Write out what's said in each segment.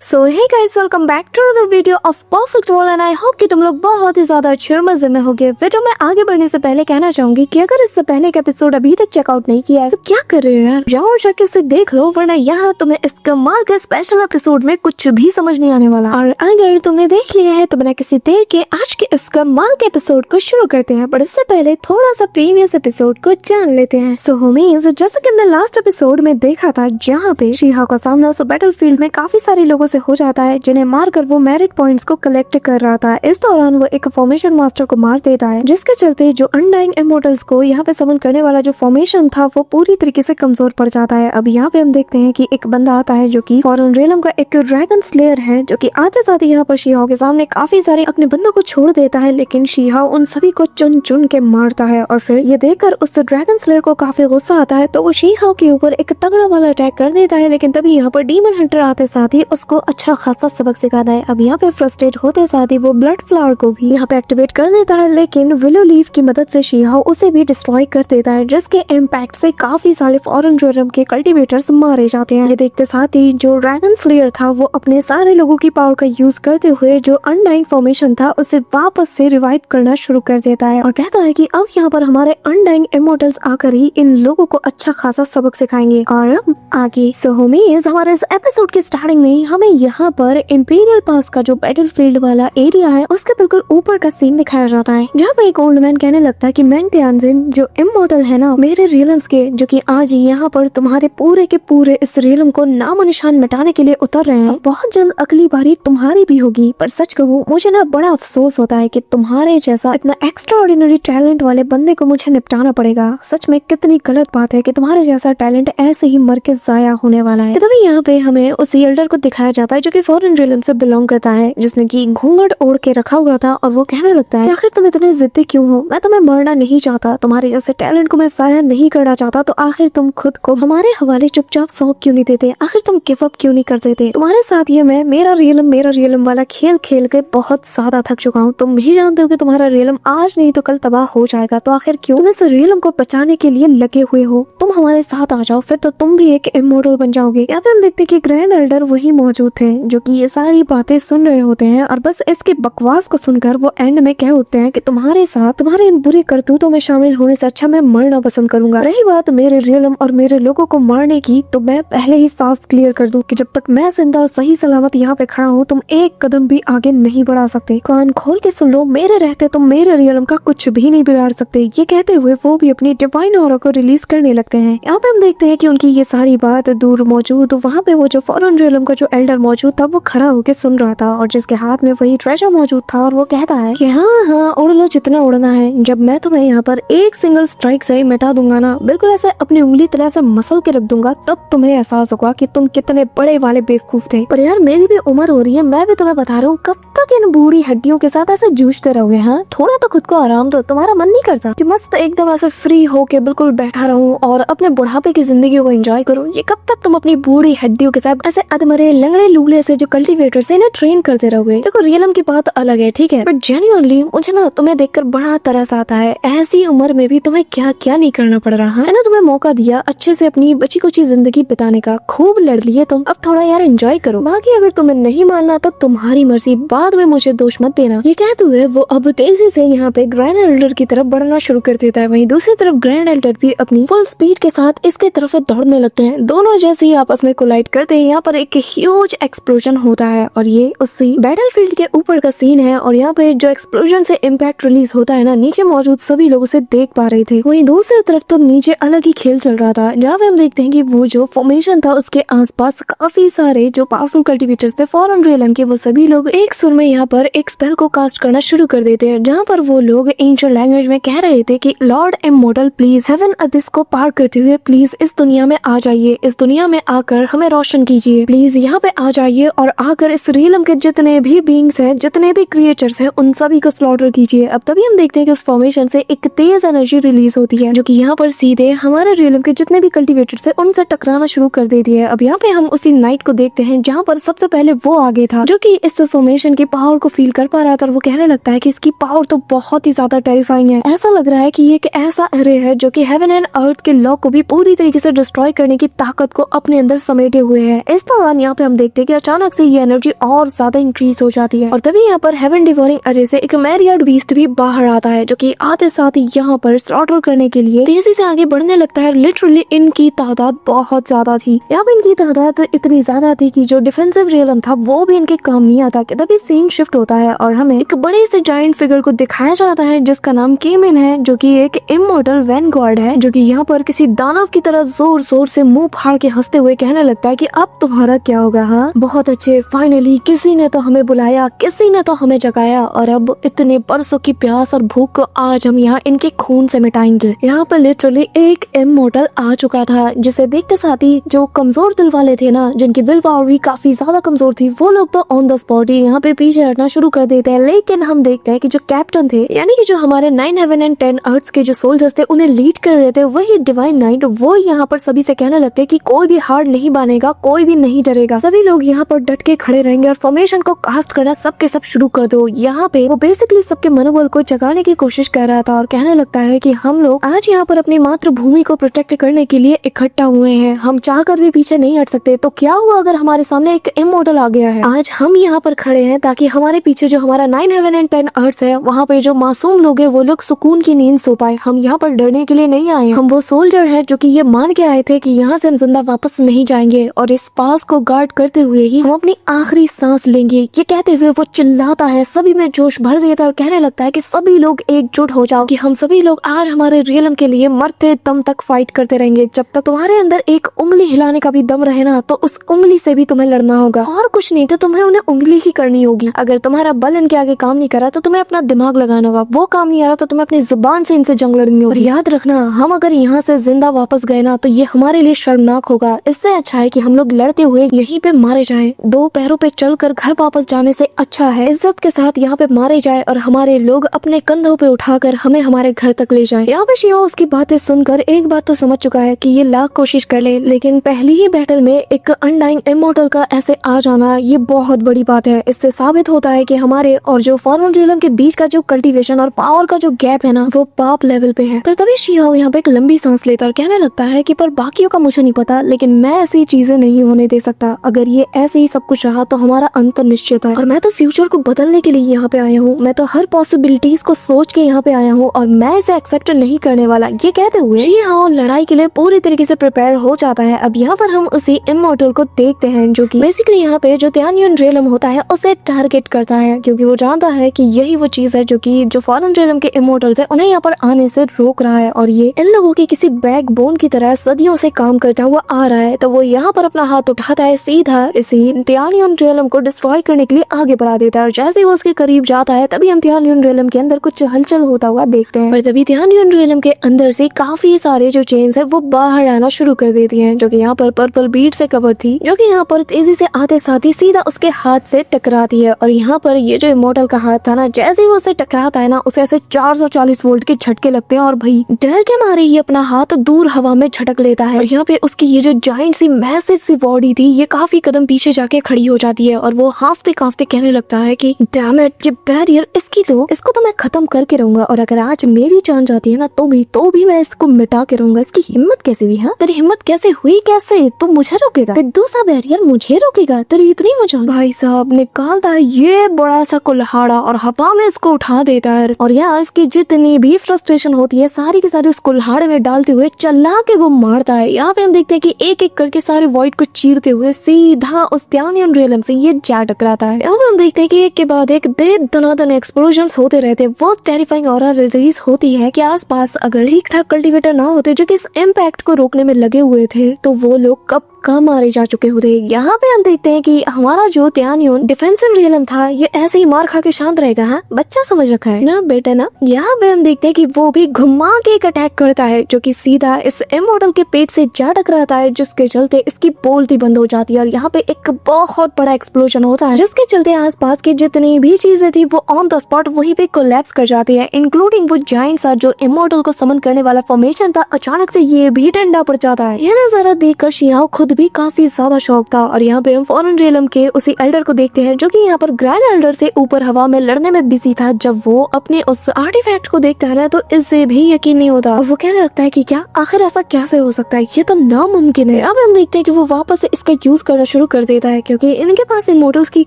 So hey guys, welcome back to another video of perfect world and I hope कि तुम लोग बहुत ही ज्यादा अच्छे और मजे में होगे। वीडियो में आगे बढ़ने से पहले कहना चाहूंगी कि अगर इससे पहले का एपिसोड अभी तक चेकआउट नहीं किया है तो क्या कर रहे हो यार, जाओ और जाके इसे देख लो, वरना यहाँ तुम्हें इस कमाल के स्पेशल एपिसोड में कुछ भी समझ नहीं आने वाला। और अगर तुमने देख लिया है तो बिना किसी देर के आज के इस कमाल के एपिसोड को शुरू करते हैं, पर उससे पहले थोड़ा सा प्रीवियस एपिसोड को जान लेते हैं। सो होमीज, जैसे कि हमने लास्ट एपिसोड में देखा था जहाँ पे शीहा का सामना उस बैटलफील्ड में काफी सारे लोगों से हो जाता है जिन्हें मारकर वो मेरिट पॉइंट्स को कलेक्ट कर रहा था। इस दौरान वो एक फॉर्मेशन मास्टर को मार देता है, जिसके चलते जो अनडाइंग इमोर्टल्स को यहाँ पे समन करने वाला जो फॉर्मेशन था वो पूरी तरीके से कमजोर पड़ जाता है। अब यहाँ पे हम देखते हैं कि एक बंदा आता है जो कि फॉरेन रेलम का एक ड्रैगन स्लेयर है, जो कि आते साथ यहाँ पर शीहा के सामने काफी सारे अपने बंदों को छोड़ देता है, लेकिन शीहा उन सभी को चुन चुन के मारता है। और फिर ये देखकर उस ड्रैगन स्लेयर को काफी गुस्सा आता है, तो वो शीहा के ऊपर एक तगड़ा वाला अटैक कर देता है। लेकिन तभी यहाँ पर डीमन हंटर आते साथ ही उसको अच्छा खासा सबक सिखाता है। अब यहाँ पे फ्रस्ट्रेट होते साथ ही वो ब्लड फ्लावर को भी यहाँ पे एक्टिवेट कर देता है, लेकिन विलो लीफ की मदद से शीहा उसे भी डिस्ट्रॉय कर देता है, जिसके इम्पैक्ट से काफी सारे फॉरेन रेलम के कल्टीवेटर्स मारे जाते हैं। ये देखते साथ ही जो ड्रैगन स्लेयर था वो अपने सारे लोगों की पावर का यूज करते हुए जो अनडाइंग फॉर्मेशन था उसे वापस से रिवाइव करना शुरू कर देता है और कहता है कि अब यहाँ पर हमारे अनडाइंग इमोर्टल्स आकर ही इन लोगों को अच्छा खासा सबक सिखाएंगे। और आगे सो होमीज, हमारे इस एपिसोड के स्टार्टिंग में हमें यहाँ पर इंपीरियल पास का जो बैटलफील्ड वाला एरिया है उसके बिल्कुल ऊपर का सीन दिखाया जाता है, जहाँ पे एक ओल्ड मैन कहने लगता है कि मैंग त्यानजिन जो इमोर्टल है ना मेरे रियलम्स के, जो कि आज यहाँ पर तुम्हारे पूरे के पूरे इस रियलम को नामो निशान मिटाने के लिए उतर रहे हैं। बहुत जल्द अगली बारी तुम्हारी भी होगी, पर सच कहूँ मुझे ना बड़ा अफसोस होता है कि तुम्हारे जैसा इतना एक्स्ट्रा ऑर्डिनरी टैलेंट वाले बंदे को मुझे निपटाना पड़ेगा। सच में कितनी गलत बात है कि तुम्हारे जैसा टैलेंट ऐसे ही मर के जाया होने वाला है। तभी यहाँ पे हमें उस एल्डर को दिखाया जाता है जो कि फॉरेन रियलम से बिलोंग करता है, जिसने की घूंघट ओढ़ के रखा हुआ था, और वो कहने लगता है आखिर तुम इतने जिद्दी क्यों हो? मैं तुम्हें मरना नहीं चाहता, तुम्हारे जैसे टैलेंट को मैं जाया नहीं करना चाहता, तो आखिर तुम खुद को हमारे हवाले चुपचाप सौंप क्यों नहीं देते? आखिर तुम गिव अप क्यों नहीं कर देते? तुम्हारे साथ ये मैं मेरा रियलम वाला खेल खेल के बहुत ज्यादा थक चुका हूँ। तुम भी जानते हो कि तुम्हारा रियलम आज नहीं तो कल तबाह हो जाएगा, तो आखिर क्यों तुम इस रियलम को बचाने के लिए लगे हुए हो? तुम हमारे साथ आ जाओ, फिर तो तुम भी एक इमोर्टल बन जाओगे। यहाँ पे हम देखते हैं कि ग्रैंड एल्डर वही मौजूद थे जो कि ये सारी बातें सुन रहे होते हैं, और बस इसकी बकवास को सुनकर वो एंड में कह उठते हैं कि तुम्हारे साथ तुम्हारे इन बुरे करतूतों में शामिल होने से अच्छा मैं मरना पसंद करूंगा। रही बात मेरे रियलम और मेरे लोगों को मारने की, तो मैं पहले ही साफ क्लियर कर दूं कि जब तक मैं जिंदा और सही सलामत यहाँ पे खड़ा हूँ तुम एक कदम भी आगे नहीं बढ़ा सकते। कान खोल के सुन लो, मेरे रहते तुम मेरे रियलम का कुछ भी नहीं बिगाड़ सकते। ये कहते हुए वो भी अपनी डिवाइन ऑरा को रिलीज करने लगते हैं। यहाँ पे हम देखते हैं कि उनकी ये सारी बात दूर मौजूद वहाँ पे वो जो फॉरेन रियलम का जो एल्डर मौजूद था वो खड़ा होकर सुन रहा था, और जिसके हाथ में वही ट्रेजर मौजूद था, और वो कहता है कि हाँ उड़ लो जितना उड़ना है, जब मैं तुम्हें यहाँ पर एक सिंगल स्ट्राइक से मिटा दूंगा ना, बिल्कुल ऐसे अपनी उंगली तरह से मसल के रख दूंगा, तब तुम्हें एहसास होगा कि तुम कितने बड़े वाले बेवकूफ थे। पर यार मेरी भी उम्र हो रही है, मैं भी तुम्हें बता रहा हूँ, कब तक इन बूढ़ी हड्डियों के साथ ऐसे जूझते रहोगे? हाँ, थोड़ा तो खुद को आराम दो। तुम्हारा मन नहीं करता कि मस्त एकदम ऐसे फ्री होके बिल्कुल बैठा रहूं और अपने बुढ़ापे की जिंदगी को एंजॉय करूं? ये कब तक तुम अपनी बूढ़ी हड्डियों के साथ ऐसे अधमरे लंगड़े लूले से जो कल्टीवेटर से इन्हें ट्रेन करते रहोगे? देखो रियलम की बात अलग है, ठीक है, बट जेन्युइनली मुझे ना तुम्हें देखकर बड़ा तरस आता है। ऐसी उम्र में भी तुम्हें क्या क्या नहीं करना पड़ रहा है ना? तुम्हें मौका दिया अच्छे से अपनी बची कुची जिंदगी बिताने का, खूब लड़ लिए तुम, अब थोड़ा यार एंजॉय करो। बाकी अगर तुम्हें नहीं मानना तो तुम्हारी मर्जी, बाद में मुझे दोष मत देना। ये कहते हुए वो अब तेजी से यहाँ पे ग्रैंड एल्डर की तरफ बढ़ना शुरू कर देता है। वहीं दूसरी तरफ ग्रैंड एल्डर भी अपनी फुल स्पीड के साथ इसके तरफ दौड़ने लगते हैं। दोनों जैसे ही आपस में कोलाइड करते हैं, यहाँ पर एक ह्यूज एक्सप्लोजन होता है, और ये उसी बैटलफील्ड के ऊपर का सीन है। और यहाँ पे जो एक्सप्लोजन से इम्पैक्ट रिलीज होता है ना, नीचे मौजूद सभी लोग उसे देख पा रहे थे। वहीं दूसरी तरफ तो नीचे अलग ही खेल चल रहा था, जहाँ पे हम देखते हैं कि वो जो फॉर्मेशन था उसके आसपास काफी सारे जो पावरफुल कल्टीवेटर्स थे फॉरेन रियलम के, वो सभी लोग एक सुर में यहाँ पर एक स्पेल को कास्ट करना शुरू कर देते हैं, जहाँ पर वो लोग एंशिएंट लैंग्वेज में कह रहे थे कि lord immortal please heaven abyss को पार करते हुए प्लीज इस दुनिया में आ जाइए, इस दुनिया में आकर हमें रोशन कीजिए, प्लीज यहाँ पे आ जाइए और आकर इस रियलम के जितने भी बीइंग्स हैं, जितने भी क्रिएचर्स हैं, उन सभी को स्लॉटर कीजिए। अब तभी हम देखते हैं कि उस फॉर्मेशन से एक तेज एनर्जी रिलीज होती है, जो कि यहाँ पर सीधे हमारे रियलम के जितने भी कल्टीवेटर्स हैं उनसे टकराना शुरू कर देती है। अब यहाँ पे हम उसी नाइट को देखते हैं जहाँ पर सबसे पहले वो आगे था, जो कि इस फॉर्मेशन की पावर को फील कर पा रहा था और वो कहने लगता है कि इसकी पावर तो बहुत ही ज्यादा टेरिफाइंग है। ऐसा लग रहा है कि ये एक ऐसा एरे है जो कि हेवन एंड अर्थ के लॉ को भी पूरी तरीके से डिस्ट्रॉय करने की ताकत को अपने अंदर समेटे हुए है। इस दौरान यहाँ पे हम देखते हैं कि अचानक से ये एनर्जी और ज्यादा इंक्रीज हो जाती है और तभी यहाँ पर हेवन डिवोरिंग एरे से एक मैरियड बीस्ट भी बाहर आता है जो कि आते साथ ही यहाँ पर स्लॉटर करने के लिए तेजी से आगे बढ़ने लगता है। लिटरली इनकी तादाद बहुत ज्यादा थी। यहाँ पे इनकी तादाद इतनी ज्यादा थी कि जो डिफेंसिव रियलम था वो भी इनके काम नहीं आता। तभी सीन शिफ्ट होता है और हमें एक बड़े से जायंट फिगर को दिखाया जाता है जिसका नाम केमिन है, जो कि एक इमॉर्टल वैनगार्ड है, जो कि यहाँ पर किसी दानव की तरह जोर जोर से मुंह फाड़ के हंसते हुए कहने लगता है कि अब तुम्हारा क्या होगा। हाँ बहुत अच्छे, फाइनली किसी ने तो हमें बुलाया, किसी ने तो हमें जगाया और अब इतने बरसों की प्यास और भूख को आज हम यहाँ इनके खून से मिटाएंगे। यहाँ पर लिटरली एक इमॉर्टल आ चुका था जिसे देखते साथ ही जो कमजोर दिल वाले थे ना, जिनकी विल पावर भी काफी ज्यादा कमजोर थी, वो लोग तो ऑन द स्पॉट ही यहाँ पे पीछे हटना शुरू कर देते हैं। लेकिन हम देखते हैं कि जो कैप्टन थे यानी कि जो हमारे 9 हेवन एंड 10 अर्थ्स के जो सोल्जर्स थे उन्हें लीड कर रहे थे वही डिवाइन नाइट, वो यहाँ पर सभी से कहने लगते हैं कि कोई भी हार नहीं मानेगा, कोई भी नहीं डरेगा, सभी लोग यहाँ पर डट के खड़े रहेंगे और फॉर्मेशन को कास्ट करना सबके सब शुरू कर दो। यहाँ पे वो बेसिकली सबके मनोबल को जगाने की कोशिश कर रहा था और कहने लगता है कि हम लोग आज यहाँ पर अपनी मातृभूमि को प्रोटेक्ट करने के लिए इकट्ठा हुए हैं, हम चाहकर भी पीछे नहीं हट सकते। तो क्या हुआ अगर हमारे सामने एक इमॉर्टल आ गया है? आज हम यहाँ पर खड़े हैं ताकि हमारे पीछे जो हमारा 9 हेवन एंड 10 अर्थ्स है वहाँ पे जो मासूम लोग हैं वो लोग सुकून की नींद सो पाए। हम यहाँ पर डरने के लिए नहीं आए, हम वो सोल्जर हैं जो कि ये मान के आए थे कि यहाँ से हम जिंदा वापस नहीं जाएंगे और इस पास को गार्ड करते हुए ही हम अपनी आखिरी सांस लेंगे। ये कहते हुए वो चिल्लाता है, सभी में जोश भर देता है और कहने लगता है कि सभी लोग एकजुट हो जाओ कि हम सभी लोग आज हमारे रियलम के लिए मरते दम तक फाइट करते रहेंगे। जब तक तुम्हारे अंदर एक उंगली हिलाने का भी दम रहे ना तो उस उंगली से भी तुम्हें लड़ना होगा और कुछ नहीं तो तुम्हें उन्हें उंगली ही करनी होगी। अगर तुम्हारा बल इनके आगे काम नहीं करा तो तुम्हें अपना दिमाग लगाना होगा, वो काम नहीं आ रहा तो तुम्हें अपनी जुबान से इनसे जंग लड़नी होगी। याद रखना, हम अगर यहाँ से जिंदा वापस गए ना तो ये हमारे लिए शर्मनाक होगा। इससे अच्छा है कि हम लोग लड़ते हुए यहीं पे मारे जाएं। 2 पैरों पे चलकर घर वापस जाने से अच्छा है इज्जत के साथ यहाँ पे मारे जाए और हमारे लोग अपने कंधों पे उठाकर हमें हमारे घर तक ले जाएं। यहाँ पे शिवा उसकी बातें सुनकर एक बात तो समझ चुका है कि ये लाख कोशिश कर ले लेकिन पहली ही बैटल में एक अनडाइंग इमॉर्टल का ऐसे आ जाना ये बहुत बड़ी बात है। इससे साबित होता है कि हमारे और जो फॉर्मल रियलम के बीच का जो कल्टीवेशन और पावर का जो गैप है ना वो पाप लेवल पे है। पर तभी शियाओ यहाँ पे एक लंबी सांस लेता और कहने लगता है कि पर बाकियों का मुझे नहीं पता लेकिन मैं ऐसी चीजें नहीं होने दे सकता। अगर ये ऐसे ही सब कुछ रहा तो हमारा अंत निश्चित है और मैं तो फ्यूचर को बदलने के लिए यहाँ पे आया हूँ। मैं तो हर पॉसिबिलिटीज को सोच के यहाँ पे आया हूँ और मैं इसे एक्सेप्ट नहीं करने वाला। ये कहते हुए शियाओ लड़ाई के लिए पूरी तरीके से प्रिपेयर हो जाता है। अब यहाँ पर हम उसी इमॉर्टल को देखते हैं जो कि बेसिकली यहाँ पे जो त्यानियन रियलम होता है उसे टारगेट करता है क्योंकि वो जानता है कि यही वो चीज है जो कि जो फॉरेन रियलम के इमॉर्टल्स है उन्हें यहाँ पर आने से रोक रहा है और ये इन लोगों की किसी बैकबोन की तरह सदियों से काम करता हुआ आ रहा है। तो वो यहाँ पर अपना हाथ उठाता है, सीधा इसी त्यानियन रियलम को डिस्ट्रॉय करने के लिए आगे बढ़ा देता है और जैसे ही वो उसके करीब जाता है तभी हम त्यानियन रियलम के अंदर कुछ हलचल होता हुआ देखते हैं। और तभी त्यानियन रियलम के अंदर से काफी सारे जो चेन्स है वो बाहर आना शुरू कर देती है जो कि यहाँ पर पर्पल बीड से कवर थी, जो कि यहाँ पर तेजी से आते साथ ही सीधा उसके हाथ से टकराती है। और यहाँ पर ये जो इमॉर्टल का हाथ था ना, जैसे ही वो उसे टकराता है ना उसे ऐसे 440 वोल्ट के झटके लगते हैं और भाई डर के मारे ये अपना हाथ दूर हवा में झटक लेता है। और यहाँ पे उसकी ये जो जाइंट सी मैसिव सी बॉडी थी ये काफी कदम पीछे जाके खड़ी हो जाती है और वो हाफते काफते कहने लगता है कि डैम इट, ये बैरियर इसको तो मैं खत्म करके रहूंगा और अगर आज मेरी जान जाती है ना तो भी मैं इसको मिटा के रहूंगा। इसकी हिम्मत कैसे हुई? हाँ तेरी हिम्मत कैसे हुई? कैसे तू मुझे रोकेगा? दूसरा बैरियर मुझे रोकेगा? तेरी इतनी मजाल? भाई साहब निकालता है ये बड़ा सा कुल्हाड़ा और हवा में इसको उठा देता है और यहाँ इसकी जितनी भी फ्रस्ट्रेशन होती है सारी की सारी उस कुल्हाड़े में डालते हुए चला के वो मारता है। यहाँ पे हम देखते हैं कि एक एक करके सारे वॉइड को चीरते हुए सीधा उस त्यानियन रियलम से ये जा टकराता है। यहाँ पे हम देखते हैं कि एक के बाद एक दे दनादन एक्सप्लोजन्स होते रहते हैं। वो टेरिफाइंग ऑरा रिलीज होती है कि आसपास अगर ठीक ठाक कल्टीवेटर ना होते जो कि इस इम्पैक्ट को रोकने में लगे हुए थे तो वो लोग कब मारे जा चुके होते। यहाँ पे हम देखते हैं कि हमारा जो त्यानियन डिफेंसिव रियलम था ये ऐसे ही मार खा के शांत रहेगा। हाँ बच्चा समझ रखा है ना बेटा ना। यहाँ पे हम देखते हैं कि वो भी घुमा के एक अटैक करता है जो कि सीधा इस इमॉर्टल के पेट से जा टकराता है जिसके चलते इसकी बोलती बंद हो जाती है और यहाँ पे एक बहुत बड़ा एक्सप्लोजन होता है जिसके चलते आसपास की जितनी भी चीजें थी वो ऑन द स्पॉट वहीं पे कोलैप्स कर जाती है, इंक्लूडिंग वो जाइंट सा जो इमॉर्टल को समन करने वाला फॉर्मेशन था। अचानक से ये भी ठंडा पड़ जाता है। यह नजारा देखकर शियाओ खुद खुद भी काफी ज्यादा शौक था। और यहाँ पे हम फॉरेन रियलम के उसी एल्डर को देखते हैं जो कि यहाँ पर ग्रैंड एल्डर से ऊपर हवा में लड़ने में बिजी था। जब वो अपने उस आर्टिफैक्ट को देखता है ना तो इससे भी यकीन नहीं होता और वो कहने लगता है कि क्या आखिर ऐसा कैसे हो सकता है, ये तो नामुमकिन है। अब हम देखते हैं कि वो वापस से इसका यूज करना शुरू कर देता है क्योंकि इनके पास इमोटल्स की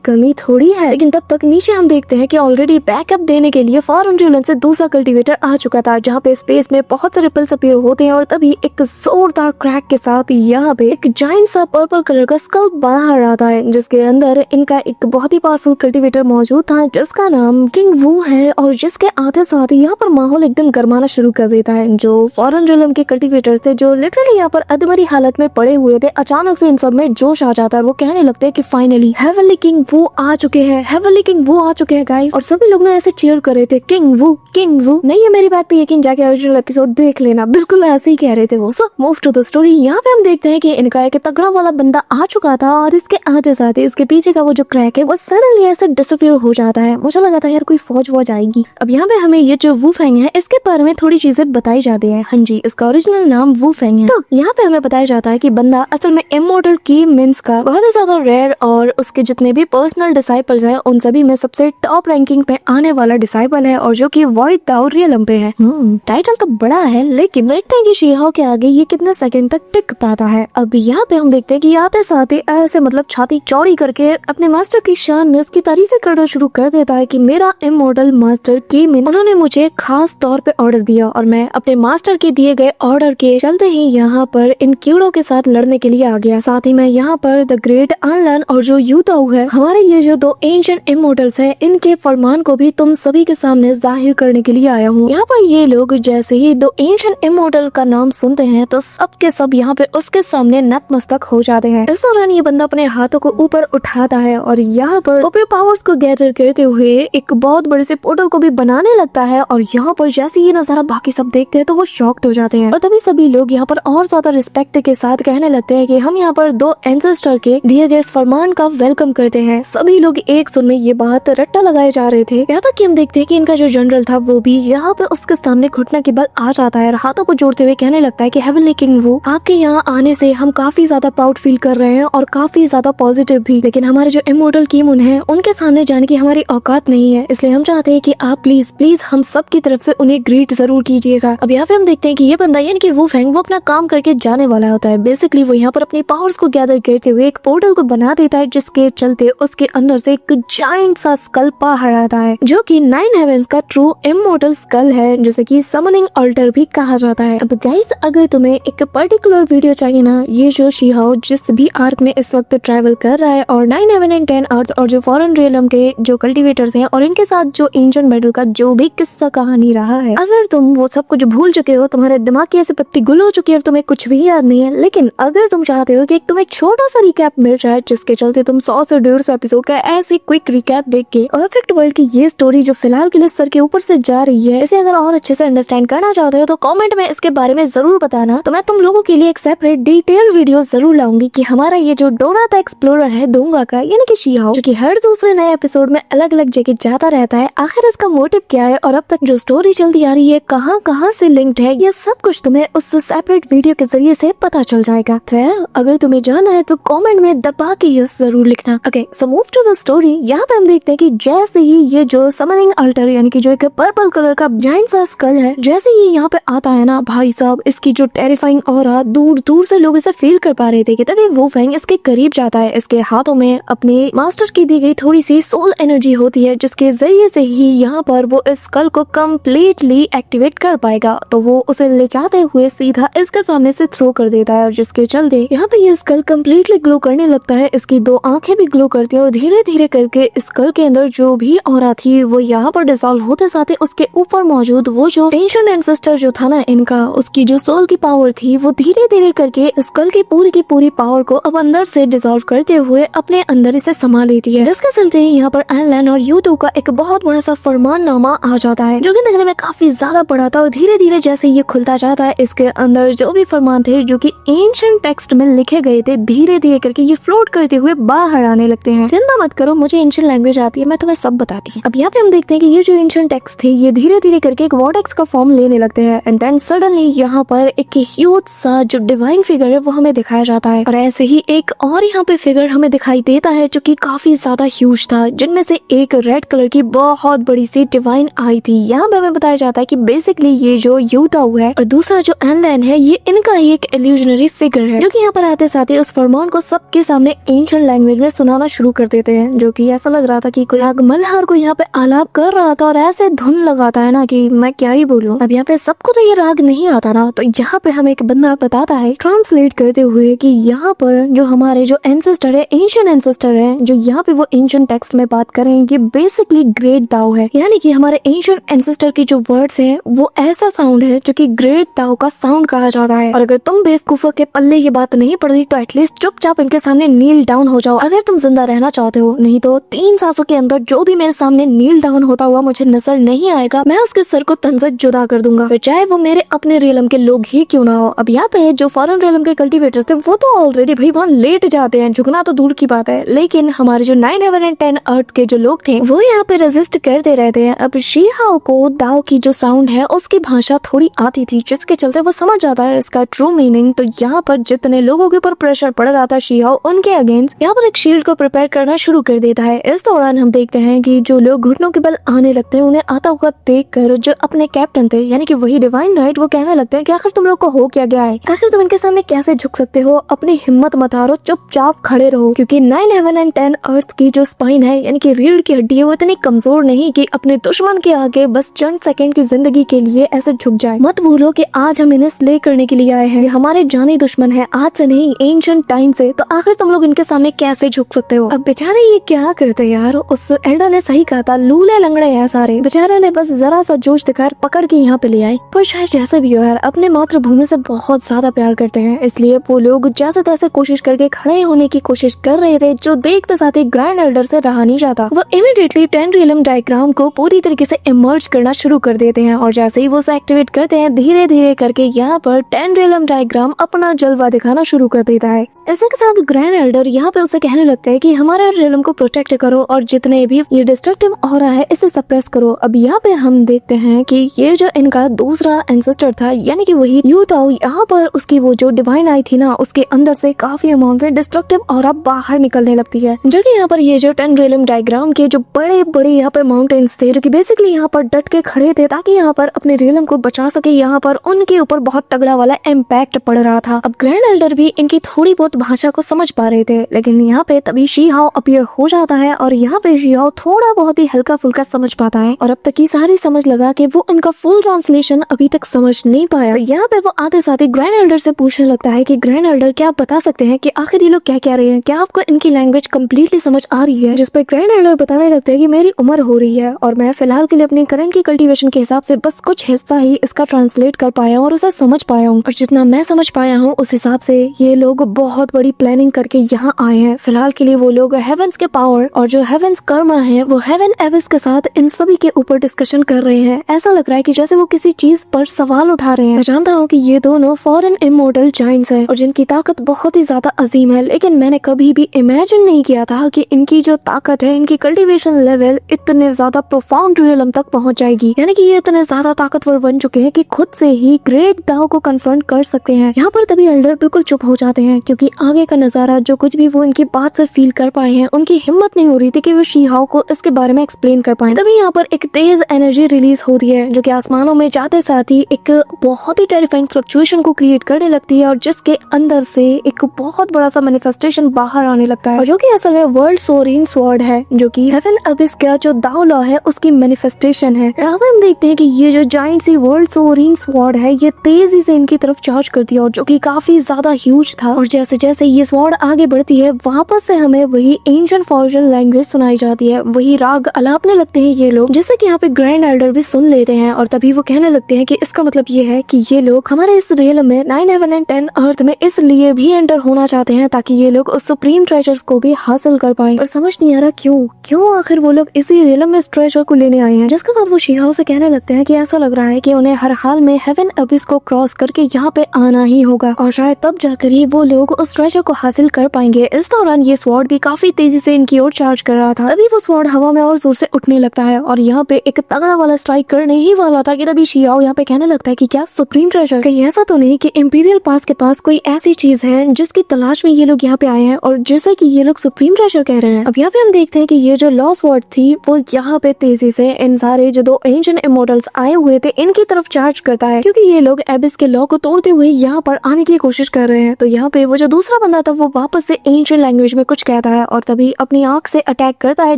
कमी थोड़ी है। लेकिन तब तक नीचे हम देखते हैं कि ऑलरेडी बैकअप देने के लिए फॉरेन रियलम से दूसरा कल्टीवेटर आ चुका था जहाँ पे स्पेस में बहुत से रिपल्स अपीयर होते हैं और तभी एक जोरदार क्रैक के साथ यहाँ पे एक जाइंट सा पर्पल कलर का स्कल बाहर आता है जिसके अंदर इनका एक बहुत ही पावरफुल कल्टीवेटर मौजूद था जिसका नाम किंग वू है। और जिसके आते साथ यहाँ पर माहौल एकदम गर्माना शुरू कर देता है। जो फॉरेन रियलम के कल्टीवेटर थे जो लिटरली यहाँ पर अधमरी हालत में पड़े हुए थे, अचानक से इन सब में जोश आ जाता है। वो कहने लगते हैं कि फाइनली हेवनली किंग वू आ चुके हैं, हेवनली किंग वू आ चुके हैं गाइस। और सभी लोग ना ऐसे चीयर कर रहे थे, किंग वू किंग वू। नहीं है मेरी बात पे यकीन, जाके ओरिजिनल एपिसोड देख लेना, बिल्कुल ऐसे ही कह रहे थे वो। So move to the story. यहाँ पे हम देखते हैं कि इनका एक तगड़ा वाला बंदा आ चुका था और इसके आते साथ ही इसके पीछे का वो जो क्रैक है वो सडनली ऐसे डिसअपीयर हो जाता है। मुझे लगा था यार कोई फौज वॉज आएगी। अब यहाँ पे हमें ये जो वू फेंग है इसके बारे में थोड़ी चीजें बताई जाती है। हाँ जी, इसका ओरिजिनल नाम वू फेंग है। तो यहाँ पे हमें बताया जाता है कि बंदा असल में इमॉर्टल की मिन्स का बहुत ही ज्यादा रेयर और उसके जितने भी पर्सनल डिसाइपल्स हैं उन सभी में सबसे टॉप रैंकिंग पे आने वाला डिसाइपल है और जो कि वॉइड दाओ रियलम पे है। टाइटल तो बड़ा है लेकिन देखते हैं कि शीहाओ के आगे ये कितने सेकंड तक टिक पाता है। अब यहाँ पे हम देखते हैं कि आते साथ ही ऐसे मतलब छाती चौड़ी करके अपने मास्टर की शान में उसकी तारीफें करना शुरू कर देता है कि मेरा इमॉर्टल मास्टर की मिन, उन्होंने मुझे खास तौर पे ऑर्डर दिया और मैं अपने मास्टर के दिए गए ऑर्डर के चलते ही यहाँ पर इन कीड़ों के साथ लड़ने के लिए आ गया। साथ ही मैं यहाँ पर द ग्रेट अनलर्न और जो यूताऊ है, हमारे ये जो दो एंशिएंट इमॉर्टल्स है, इनके फरमान को भी तुम सभी के सामने जाहिर करने के लिए आया हूँ। यहाँ पर ये लोग जैसे ही दो एंशिएंट इमॉर्टल का नाम सुनते हैं तो सब के सब यहाँ पे उसके सामने नतमस्तक हो जाते हैं। इस दौरान ये बंदा अपने हाथों को ऊपर उठाता है और यहाँ पर अपने पावर्स को गैदर करते हुए एक बहुत बड़े से पोर्टल को भी बनाने लगता है। और यहाँ पर जैसे ये नजारा बाकी सब देखते हैं तो वो शॉक्ड हो जाते हैं और तभी सभी लोग यहाँ पर और ज्यादा रिस्पेक्ट के साथ कहने लगते हैं कि हम यहाँ पर दो एंसेस्टर के दिए गए फरमान का वेलकम करते हैं। सभी लोग एक सुर में ये बात रट्टा लगाए जा रहे थे। यहाँ तक कि हम देखते हैं कि इनका जो जनरल था वो भी यहाँ पे उसके सामने घुटना के बल आ जाता है और हाथों को जोड़ते हुए कहने लगता है कि हेवनली किंग वू, आपके यहाँ आने से हम काफी ज्यादा प्राउड फील कर रहे हैं और काफी ज्यादा पॉजिटिव भी, लेकिन हमारे जो इमॉर्टल कीमून है उनके सामने जाने की हमारी औकात नहीं है, इसलिए हम चाहते हैं कि आप प्लीज प्लीज हम सब की तरफ से उन्हें ग्रीट जरूर कीजिएगा। अब यहाँ पे हम देखते हैं कि ये बंदा यानी कि वू फेंग वो अपना काम करके जाने वाला होता है। बेसिकली वो यहाँ पर अपने पावर्स को गैदर करते हुए एक पोर्टल को बना देता है जिसके चलते उसके अंदर से एक जायंट सा स्कल बाहर आता है जो कि 9 हेवेंस का ट्रू इमॉर्टल स्कल है जिसे कि समनिंग अल्टर भी कहा जाता है। अब गाइस अगर तुम्हें एक पर्टिकुलर वीडियो चाहिए ना, ये जो शीहाओ जिस भी आर्क में इस वक्त ट्रैवल कर रहा है और 9 हेवन एंड 10 अर्थ और जो फॉरेन रियलम के जो कल्टीवेटर्स हैं और इनके साथ जो एंशिएंट बैटल का जो भी किस्सा कहानी रहा है, अगर तुम वो सब कुछ भूल चुके हो, तुम्हारे दिमाग की ऐसे पत्ती गुल हो चुकी है और तुम्हें कुछ भी याद नहीं है, लेकिन अगर तुम चाहते हो कि तुम्हें छोटा सा रिकैप मिल जाए जिसके चलते तुम 100 से 150 एपिसोड का ऐसे क्विक रिकैप देख के परफेक्ट वर्ल्ड की ये स्टोरी जो फिलहाल के लिए सर के ऊपर से जा रही है, इसे अगर और अच्छे से अंडरस्टैंड करना चाहते हो तो कमेंट में इसके बारे में जरूर बताना। तो मैं तुम लोगों के लिए एक सेपरेट डिटेल वीडियो जरूर लाऊंगी कि हमारा ये जो डोरा द एक्सप्लोरर है दूंगा का यानी कि शीहाओ जो कि हर दूसरे नए एपिसोड में अलग अलग जगह जाता रहता है, आखिर इसका मोटिव क्या है और अब तक जो स्टोरी चलती आ रही है कहाँ से लिंक्ड है, ये सब कुछ तुम्हें उस सेपरेट वीडियो के जरिए से पता चल जाएगा। तो अगर तुम्हें जाना है तो कमेंट में दबा के यस जरूर लिखना। Okay so move to the story. यहाँ पे हम देखते हैं कि जैसे ही ये जो समनिंग अल्टर यानी कि जो एक पर्पल कलर का जायंट सा स्कल है, जैसे ही यहाँ पे आता है ना भाई साहब, इसकी जो टेरिफाइंग ऑरा दूर दूर से लोग इसे फील कर पा रहे थे कि तभी वो फेंग इसके करीब जाता है। इसके हाथों में अपने मास्टर की दी गई थोड़ी सी सोल एनर्जी होती है जिसके जरिए से ही यहाँ पर वो इस स्कल को कम्प्लीटली एक्टिवेट कर पाएगा। तो वो उसे ले जाते हुए सीधा इसके सामने से थ्रो कर देता है और जिसके चलते यहाँ पे ये स्कल कम्प्लीटली ग्लो करने लगता है। इसकी दो आंखें भी ग्लो करती है और धीरे धीरे करके स्कल के अंदर जो भी ऑरा थी वो यहाँ पर डिसॉल्व होते साथ ही उसके ऊपर मौजूद वो जो एंशिएंट एंसेस्टर जो था ना इनका, उसकी जो सोल की पावर थी वो धीरे धीरे करके स्कल की पूरी पावर को अब अंदर से डिसॉल्व करते हुए अपने अंदर इसे समा लेती है, जिसके चलते यहाँ पर एनलैन और यूटू का एक बहुत बड़ा सा फरमाननामा आ जाता है जो कि देखने में काफी ज्यादा बड़ा था। और धीरे धीरे जैसे ये खुलता जाता है इसके अंदर जो भी फरमान थे जो कि एंशिएंट टेक्स्ट में लिखे गए थे, धीरे धीरे करके ये फ्लोट करते हुए बाहर आने लगते हैं। चिंता मत करो, मुझे एंशिएंट लैंग्वेज आती है, मैं तुम्हें सब बताती हूँ। अब यहाँ पे हम देखते हैं कि ये जो एंशिएंट टेक्स्ट थे ये धीरे धीरे करके एक वॉर्टेक्स का फॉर्म लेने लगते हैं एंड देन सडनली यहाँ पर एक ह्यूज सा जो डिवाइन फिगर है वो हमें दिखाई दिखाया जाता है। और ऐसे ही एक और यहाँ पे फिगर हमें दिखाई देता है जो कि काफी ज्यादा ह्यूज था, जिनमें से एक रेड कलर की बहुत बड़ी सी डिवाइन आई थी। यहाँ पे हमें बताया जाता है कि बेसिकली ये जो यूताऊ है और दूसरा जो एनलैन है, ये इनका ही एक इल्यूजनरी फिगर है, जो कि यहाँ पर आते साथ ही उस फरमान को सबके सामने एंशिएंट लैंग्वेज में सुनाना शुरू कर देते हैं, जो कि ऐसा लग रहा था कि कोई राग मल्हार को यहाँ पे आलाप कर रहा था और ऐसे धुन लगाता है ना कि मैं क्या ही बोलूं। अब यहाँ पे सबको तो ये राग नहीं आता ना, तो यहाँ पे हमें एक बंदा बताता है ट्रांसलेट करते हुए कि यहाँ पर जो हमारे जो एंसेस्टर है, एंशिएंट एंसेस्टर है, जो यहाँ पे वो एंशिएंट टेक्स्ट में बात करें कि बेसिकली ग्रेट दाओ है, यानी कि हमारे एंशिएंट एंसेस्टर की जो वर्ड्स है वो ऐसा साउंड है जो कि ग्रेट दाओ का साउंड कहा जाता है। और अगर तुम बेवकूफों के पल्ले ये बात नहीं पड़ रही तो एटलीस्ट चुपचाप इनके सामने नील डाउन हो जाओ अगर तुम जिंदा रहना चाहते हो, नहीं तो 3 सांसों के अंदर जो भी मेरे सामने नील डाउन होता हुआ मुझे नजर नहीं आएगा, मैं उसके सर को तन से जुदा कर दूंगा, फिर चाहे वो मेरे अपने रियलम के लोग ही क्यों ना हो। अब यहाँ पे जो फॉरेन रियलम के कल्टीवेटर्स थे वो तो ऑलरेडी भाई वहाँ लेट जाते हैं, झुकना तो दूर की बात है, लेकिन हमारे जो 9 हेवन एंड 10 अर्थ के जो लोग थे वो यहाँ पे रेजिस्ट करते रहते हैं। अब शीहाओ को दाओ की जो साउंड है उसकी भाषा थोड़ी आती थी, जिसके चलते वो समझ जाता है इसका ट्रू मीनिंग। तो यहाँ पर जितने लोगों के ऊपर प्रेशर पड़ रहा था शीहाओ उनके अगेंस्ट, यहाँ पर एक शील्ड को प्रिपेयर करना शुरू कर देता है। इस दौरान हम देखते हैं कि जो लोग घुटनों के बल आने लगते हैं, उन्हें आता हुआ देख कर जो अपने कैप्टन थे यानी कि वही डिवाइन नाइट, वो कहने लगते हैं कि आखिर तुम लोग को हो क्या गया है, आखिर तुम इनके सामने कैसे झुक सकते हो, अपनी हिम्मत मत हारो, चुपचाप खड़े रहो, क्योंकि 9 हेवन एंड 10 अर्थ की जो स्पाइन है यानी कि रीढ़ की हड्डी है वो इतनी कमजोर नहीं कि अपने दुश्मन के आगे बस चंद सेकंड की जिंदगी के लिए ऐसे झुक जाए। मत भूलो कि आज हम इन्हें स्ले करने के लिए आए हैं, हमारे जानी दुश्मन है, आज से नहीं एंशिएंट टाइम से, तो आखिर तुम लोग इनके सामने कैसे झुक सकते हो। अब बेचारे ये क्या करते यार, उस एल्डर ने सही कहा था, लूले लंगड़े हैं सारे, बेचारे ने बस जरा सा जोश दिखाकर पकड़ के यहाँ पे ले आए। पर शायद जैसे भी हो यार, अपने मातृभूमि से बहुत ज्यादा प्यार करते हैं, इसलिए वो लोग जैसे तैसे कोशिश करके खड़े होने की कोशिश कर रहे थे, जो देखते साथ ही ग्रैंड एल्डर से रहा नहीं जाता। वो इमीडिएटली 10 रियलम डायग्राम को पूरी तरीके से इमर्ज करना शुरू कर देते हैं, और जैसे ही वो एक्टिवेट करते हैं धीरे धीरे करके यहाँ पर 10 रियलम डायग्राम अपना जलवा दिखाना शुरू कर देता है। इसी के साथ ग्रैंड एल्डर यहाँ पे उसे कहने लगता है कि हमारे रियलम को प्रोटेक्ट करो और जितने भी ये डिस्ट्रक्टिव ऑरा है इसे सप्रेस करो। अब यहाँ पे हम देखते हैं कि ये जो इनका दूसरा एंसेस्टर था यानी कि वही यूताऊ, यहाँ पर उसकी वो जो डिवाइन आई थी ना, उसके अंदर से काफी अमाउंट में डिस्ट्रक्टिव ऑरा बाहर निकलने लगती है, जो कि यहाँ पर ये जो 10 रियलम डायग्राम के जो बड़े बड़े यहाँ पे माउंटेन्स थे, जो कि बेसिकली यहाँ पर डट के खड़े थे ताकि यहाँ पर अपने रियलम को बचा सके, यहाँ पर उनके ऊपर बहुत तगड़ा वाला इम्पैक्ट पड़ रहा था। अब ग्रैंड एल्डर भी इनकी थोड़ी बहुत भाषा को समझ पा रहे थे, लेकिन यहाँ पे तभी शीहाओ अपीयर हो जाता है और यहाँ पे शीहाओ थोड़ा बहुत ही हल्का फुल्का समझ पाता है, और अब तक की सारी समझ लगा कि वो उनका फुल ट्रांसलेशन अभी तक समझ नहीं पाया। तो यहाँ पे वो आते साथ ही ग्रैंड एल्डर से पूछने लगता है कि ग्रैंड एल्डर क्या आप बता सकते हैं कि आखिर ये लोग क्या कह रहे हैं, क्या आपको इनकी लैंग्वेज कम्प्लीटली समझ आ रही है। जिस पर ग्रैंड एल्डर बताने लगते हैं कि मेरी उम्र हो रही है और मैं फिलहाल के लिए अपनी करंट की कल्टीवेशन के हिसाब से बस कुछ हिस्सा ही इसका ट्रांसलेट कर पाया हूँ और उसे समझ पाया हूँ, और जितना मैं समझ पाया हूँ उस हिसाब से ये लोग बहुत बड़ी प्लानिंग करके यहाँ आए हैं। फिलहाल के लिए वो लोग हेवेंस के पावर और जो हेवेंस कर्मा है वो हेवन एविस के साथ इन सभी के ऊपर डिस्कशन कर रहे हैं। ऐसा लग रहा है कि जैसे वो किसी चीज पर सवाल उठा रहे हैं। मैं जानता हूँ कि ये दोनों फॉरेन इमोर्टल जाइंट्स हैं और जिनकी ताकत बहुत ही ज्यादा अजीम है, लेकिन मैंने कभी भी इमेजिन नहीं किया था कि इनकी जो ताकत है, इनकी कल्टीवेशन लेवल इतने ज्यादा प्रोफाउंड रियलम तक पहुंच जाएगी, यानी कि ये इतने ज्यादा ताकतवर बन चुके हैं कि खुद से ही ग्रेट दाओ को कन्फ्रंट कर सकते हैं। यहाँ पर तभी एल्डर बिल्कुल चुप हो जाते हैं, क्योंकि आगे का नजारा जो कुछ भी वो इनकी बात से फील कर पाए हैं, उनकी हिम्मत नहीं हो रही थी कि वो शीहाओ को इसके बारे में एक्सप्लेन कर पाए। तभी यहाँ पर एक तेज एनर्जी रिलीज होती है जो कि आसमानों में जाते साथ ही एक बहुत ही टेरिफाइंग फ्लक्चुएशन को क्रिएट करने लगती है, और जिसके अंदर से एक बहुत बड़ा सा मैनिफेस्टेशन बाहर आने लगता है, और जो कि असल में वर्ल्ड सोरिंग स्वॉर्ड है, जो कि हेवन अबिस का जो दाओ लॉ है उसकी मैनिफेस्टेशन है। यहाँ पे हम देखते हैं कि ये जो जाइंट सी वर्ल्ड सोरिंग स्वॉर्ड है ये तेजी से इनकी तरफ चार्ज करती है, और जो कि काफी ज्यादा ह्यूज था, और जैसे जैसे ये स्वॉर्ड आगे बढ़ती है वापस से हमें वही एंशिएंट फॉर्जन लैंग्वेज सुनाई जाती है, वही राग अलापने लगते हैं ये लोग, जिससे कि यहाँ पे ग्रैंड एल्डर भी सुन लेते हैं, और तभी वो कहने लगते हैं कि इसका मतलब ये है कि ये लोग हमारे इस रियलम में 9 हेवन एंड 10 अर्थ में इसलिए भी एंटर होना चाहते हैं ताकि ये लोग उस सुप्रीम ट्रेजर्स को भी हासिल कर पाएं। और समझ नहीं आ रहा क्यों आखिर वो लोग इसी रियलम में इस ट्रेजर को लेने आए हैं। जिसके बाद वो शीहाओ से कहने लगते हैं कि ऐसा लग रहा है कि उन्हें हर हाल में हेवन अबिस को क्रॉस करके यहाँ पे आना ही होगा, और शायद तब जाकर ही वो लोग उस ट्रेजर को हासिल कर पाएंगे। इस दौरान ये स्वॉर्ड भी काफी तेजी से इनकी ओर चार्ज कर रहा था। अभी वो स्वॉर्ड हवा में और जोर से उठने लगता है और यहाँ पे एक तगड़ा वाला स्ट्राइक करने ही वाला था कि तभी शीहाओ यहाँ पे कहने लगता है कि क्या सुप्रीम ट्रेजर, कहीं ऐसा तो नहीं कि इंपीरियल पास के पास कोई ऐसी चीज है जिसकी तलाश में ये लोग यहाँ पे आए हैं और जैसे कि ये लोग सुप्रीम ट्रेजर कह रहे हैं। अब यहाँ पे हम देखते हैं कि ये जो लॉस्ट वर्ड थी वो यहाँ पे तेजी से इन सारे जो दो एंशिएंट इमॉर्टल्स आए हुए थे इनकी तरफ चार्ज करता है, क्योंकि ये लोग एबिस के लॉ को तोड़ते हुए यहाँ पर आने की कोशिश कर रहे हैं। तो यहाँ पे वो जो दूसरा बंदा था वो वापस से एंशिएंट लैंग्वेज में कुछ कहता है और तभी अपनी आंख से अटैक करता है,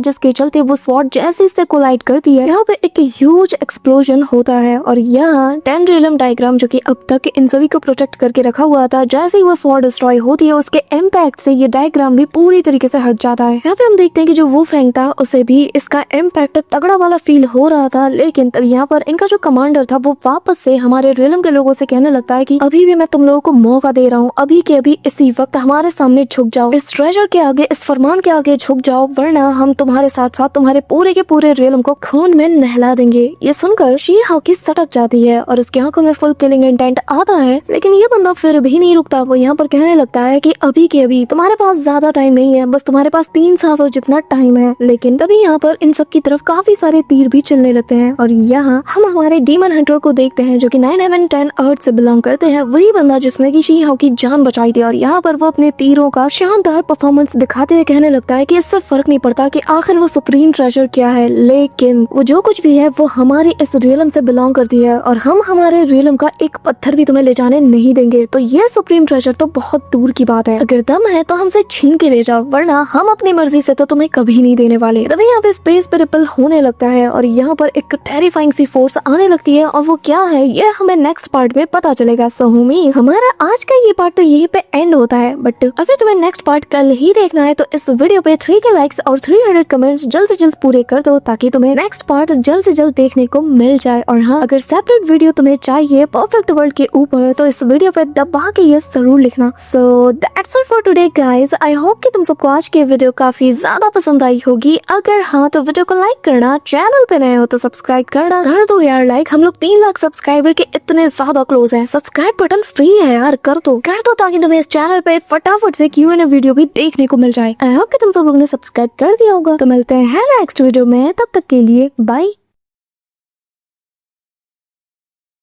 जिसके चलते वो स्वॉर्ड जैसे इससे कोलाइड करती है। यहाँ पे एक ह्यूज एक्सप्लोजन होता है और यहाँ टेंड्रिलम डायग्राम जो कि अब तक इन सभी को प्रोटेक्ट करके रखा हुआ था, जैसे ही वो स्वॉर्ड डिस्ट्रॉय होती है उसके इम्पैक्ट से ये डायग्राम भी पूरी तरीके से हट जाता है। यहाँ पे हम देखते हैं कि जो वो फैंग था उसे भी इसका इम्पैक्ट तगड़ा वाला फील हो रहा था, लेकिन तब यहाँ पर इनका जो कमांडर था वो वापस से हमारे रियलम के लोगों से कहने लगता है कि अभी भी मैं तुम लोगों को मौका दे रहा हूँ, अभी के अभी इसी वक्त हमारे सामने झुक जाओ, इस ट्रेजर के आगे, इस फरमान के आगे झुक जाओ, वरना हम तुम्हारे साथ साथ तुम्हारे पूरे के पूरे रियलम को खून में नहला देंगे। ये सुनकर शी-हाओकी सटक जाती है और उसकी आंखों में फुल किलिंग इंटेंट आता है, लेकिन ये बंदा फिर भी नहीं रुकता। वो यहाँ पर कहने लगता है कि अभी के अभी तुम्हारे पास ज्यादा टाइम नहीं है, बस तुम्हारे पास 3 सांसों जितना टाइम है। लेकिन तभी यहाँ पर इन सब की तरफ काफी सारे तीर भी चलने लगते हैं और यहाँ हम हमारे डीमन हंटर को देखते हैं जो कि 9 हेवन 10 अर्थ से बिलोंग करते हैं, वही बंदा जिसने की शी-हाओकी जान बचाई थी। और यहाँ पर वो अपने तीरों का शानदार परफॉर्मेंस दिखाते हुए कहने लगता है कि इससे फर्क नहीं पड़ता कि आखिर वो सुप्रीम ट्रेजर क्या है, लेकिन वो जो कुछ भी है वो हमारी इस रियलम से बिलोंग करती है और हम हमारे रियलम का एक पत्थर भी तुम्हें ले जाने नहीं देंगे। तो ये सुप्रीम ट्रेजर तो बहुत दूर की बात है, अगर दम है तो हमसे छीन के ले जाओ, वरना हम अपनी मर्जी से तो तुम्हें कभी नहीं देने वाले। तभी यहाँ पे स्पेस पे रिपल होने लगता है और यहाँ पर एक टेरिफाइंग सी फोर्स आने लगती है और वो क्या है ये हमें नेक्स्ट पार्ट में पता चलेगा। सो होमीज हमारा आज का ये पार्ट तो यहीं पे एंड होता है, बट अगर तुम्हें नेक्स्ट पार्ट कल ही देखना है तो इस वीडियो पे 3 के लाइक्स और 300 कमेंट्स जल्द से जल्द पूरे कर दो ताकि तुम्हें नेक्स्ट पार्ट जल्द से जल्द देखने को मिल जाए। और हाँ, अगर सेपरेट वीडियो तुम्हें चाहिए परफेक्ट वर्ल्ड के ऊपर तो इस वीडियो पे दबा के ये जरूर लिखना। So that's all for today guys, I hope कि तुम सबको आज की वीडियो काफी ज्यादा पसंद आई होगी। अगर हाँ तो वीडियो को लाइक करना, चैनल पे नए हो तो सब्सक्राइब करना कर दो यार लाइक, हम लोग 3 लाख सब्सक्राइबर के इतने ज्यादा क्लोज हैं। सब्सक्राइब बटन फ्री है यार, कर दो ताकि तुम्हें इस चैनल पे फटाफट से Q&A वीडियो भी देखने को मिल जाए। आई होप कि तुम सब लोगों ने सब्सक्राइब कर दिया होगा। तो मिलते हैं नेक्स्ट वीडियो में, तब तक के लिए बाय।